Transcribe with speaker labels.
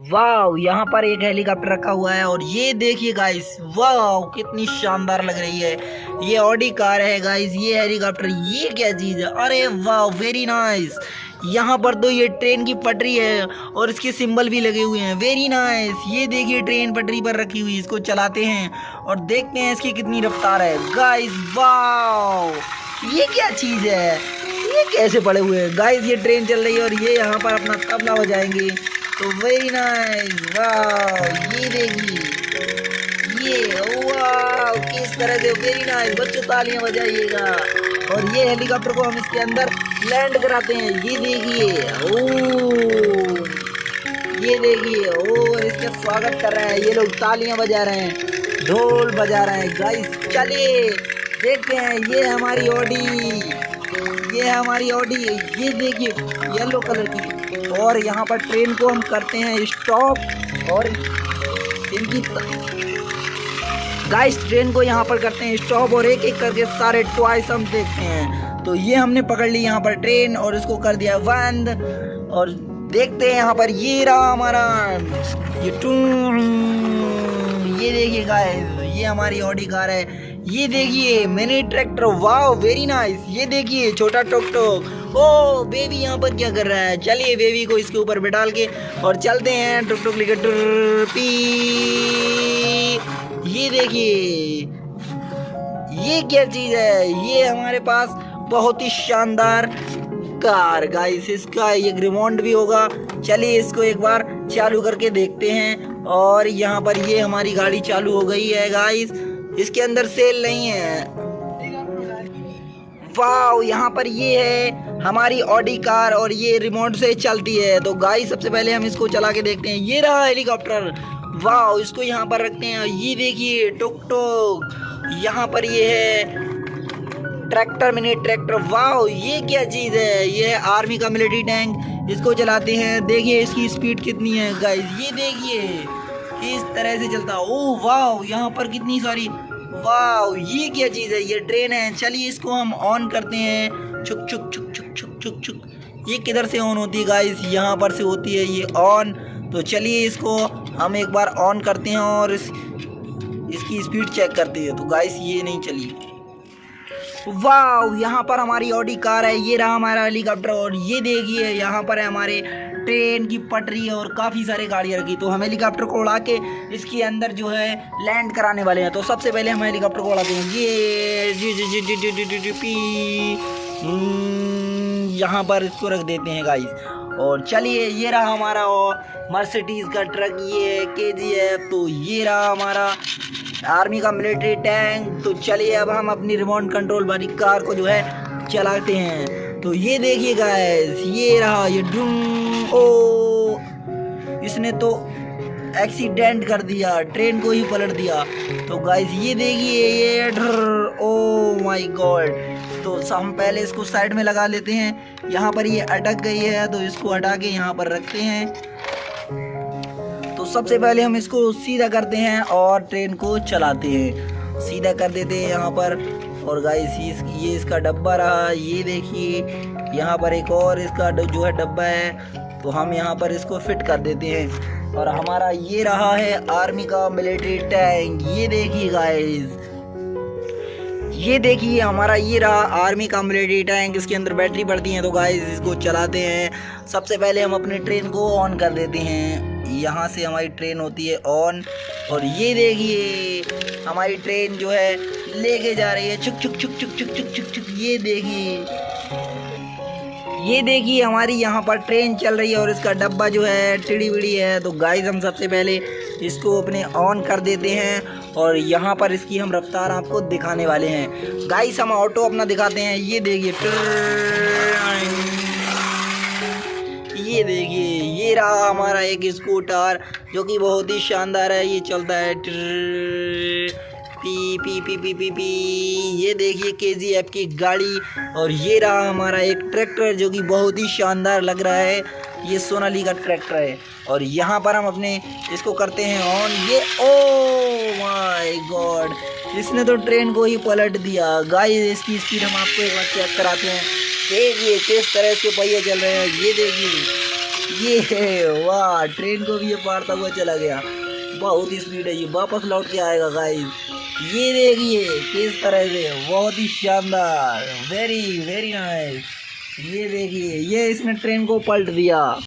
Speaker 1: वाह, यहाँ पर एक हेलीकॉप्टर रखा हुआ है और ये देखिए गाइस, वाह कितनी शानदार लग रही है। ये ऑडी कार है गाइस, ये हेलीकॉप्टर, ये क्या चीज है। अरे वाह, वेरी नाइस। यहाँ पर तो ये ट्रेन की पटरी है और इसके सिंबल भी लगे हुए हैं, वेरी नाइस। ये देखिए ट्रेन पटरी पर रखी हुई, इसको चलाते हैं और देखते हैं इसकी कितनी रफ्तार है गाइस। वाह, ये क्या चीज है, ये कैसे पड़े हुए हैं गाइस। ये ट्रेन चल रही है और ये यहाँ पर अपना तबला बजाएंगे, तो वेरी नाइस। वाह, ये देखिए, ये वाह किस तरह से, वेरी नाइस। बच्चों तालियां बजाइएगा। और ये हेलीकॉप्टर को हम इसके अंदर लैंड कराते हैं, ये देखिए। ओ ये देखिए, ओ इसका स्वागत कर रहे हैं ये लोग, तालियां बजा रहे हैं, ढोल बजा रहे हैं गाइस। चलिए देखते हैं, ये हमारी ऑडी, ये हमारी ऑडी, ये देखिए येलो कलर की। और यहाँ पर ट्रेन को हम करते हैं स्टॉप और इनकी गाइस ट्रेन को यहाँ पर करते हैं स्टॉप और एक एक करके सारे टॉयस हम देखते हैं। तो ये हमने पकड़ ली यहाँ पर ट्रेन और इसको कर दिया बंद। और देखते हैं यहाँ पर, ये रहा हमारा ये देखिए गाइस, ये हमारी ऑडी कार है। ये देखिए मिनी ट्रैक्टर, वाह वेरी नाइस। ये देखिए छोटा टुक टुक। ओ बेबी यहाँ पर क्या कर रहा है। चलिए बेबी को इसके ऊपर बिठाल के और चलते हैं, टुक टुक लेकर पी। ये देखिए, ये क्या चीज है। ये हमारे पास बहुत ही शानदार कार गाइस, इसका एक रिमोट भी होगा। चलिए इसको एक बार चालू करके देखते हैं। और यहाँ पर ये हमारी गाड़ी चालू हो गई है गाइस, इसके अंदर सेल नहीं है। वाह, यहाँ पर ये है हमारी ऑडी कार और ये रिमोट से चलती है। तो गाइस सबसे पहले हम इसको चला के देखते हैं। ये रहा हेलीकॉप्टर, वाह इसको यहाँ पर रखते हैं। ये देखिए टुक टुक, यहाँ पर ये है ट्रैक्टर, मिनी ट्रैक्टर। वाह, ये क्या चीज है। ये है आर्मी का मिलिट्री टैंक, इसको चलाते हैं। देखिए इसकी स्पीड कितनी है गाइस, ये देखिए इस तरह से चलता। ओह वाह, यहाँ पर कितनी सारी, वाह ये क्या चीज है। ये ट्रेन है। चलिए इसको हम ऑन करते हैं। छुक छुक छुक छुक छुक छुक छुक। ये किधर से ऑन होती है गाइस, यहाँ पर से होती है ये ऑन। तो चलिए इसको हम एक बार ऑन करते हैं और इसकी स्पीड चेक करते हैं। तो गाइस ये नहीं चली। वाह, यहाँ पर हमारी ऑडी कार है, ये रहा हमारा हेलीकॉप्टर। और ये देखिए यहाँ पर है हमारे ट्रेन की पटरी और काफ़ी सारी गाड़ियाँ रखी। तो हम हेलीकॉप्टर को उड़ा के इसके अंदर जो है लैंड कराने वाले हैं। तो सबसे पहले हम हेलीकॉप्टर को उड़ाते हैं। ये यहाँ पर इसको रख देते हैं गाइस। और चलिए ये रहा हमारा मर्सिडीज का ट्रक, ये KGF। तो ये रहा हमारा आर्मी का मिलिट्री टैंक। तो चलिए अब हम अपनी रिमोट कंट्रोल वाली कार को जो है चलाते हैं। तो ये देखिए गाइस, ये रहा ये ओ इसने तो एक्सीडेंट कर दिया, ट्रेन को ही पलट दिया। तो गाइस ये देखिए ये ओ माय गॉड। तो हम पहले इसको साइड में लगा लेते हैं। यहाँ पर ये अटक गई है तो इसको हटा के यहाँ पर रखते हैं। तो सबसे पहले हम इसको सीधा करते हैं और ट्रेन को चलाते हैं, सीधा कर देते हैं यहाँ पर। और गाइस ये इसका डब्बा रहा, ये देखिए यहाँ पर एक और इसका जो है डब्बा है। तो हम यहाँ पर इसको फिट कर देते हैं। और हमारा ये रहा है आर्मी का मिलिट्री टैंक, ये देखिए गाइस, ये देखिए हमारा ये रहा आर्मी का मिलिट्री टैंक। इसके अंदर बैटरी पड़ती है। तो गाइस इसको चलाते हैं। सबसे पहले हम अपनी ट्रेन को ऑन कर देते हैं। यहाँ से हमारी ट्रेन होती है ऑन। और ये देखिए हमारी ट्रेन जो है लेके जा रही है, चुक चुक चुक चुक चुक चुक चुक चुक। ये देखिए हमारी यहाँ पर ट्रेन चल रही है और इसका डब्बा जो है टिड़ी बिड़ी है। तो गाइस हम सबसे पहले इसको अपने ऑन कर देते हैं और यहाँ पर इसकी हम रफ्तार आपको दिखाने वाले हैं। गाइस हम ऑटो अपना दिखाते हैं। ये देखिए ये देखिए ये रहा हमारा एक स्कूटर जो कि बहुत ही शानदार है। ये चलता है P P P P P P. ये देखिए KGF की गाड़ी। और ये रहा हमारा एक ट्रैक्टर जो कि बहुत ही शानदार लग रहा है। ये सोनाली का ट्रैक्टर है। और यहाँ पर हम अपने इसको करते हैं ऑन। ये ओ माय गॉड, इसने तो ट्रेन को ही पलट दिया। गाइस इसकी स्पीड हम आपको एक बार चेक कराते हैं। देखिए किस तरह से पहिए चल रहे हैं। ये देखिए ये वाह, ट्रेन को भी ये पारता हुआ चला गया। बहुत ही स्पीड है, ये वापस लौट के आएगा गाइस। ये देखिए किस तरह से, बहुत ही शानदार, वेरी वेरी नाइस। ये देखिए, ये इसने ट्रेन को पलट दिया।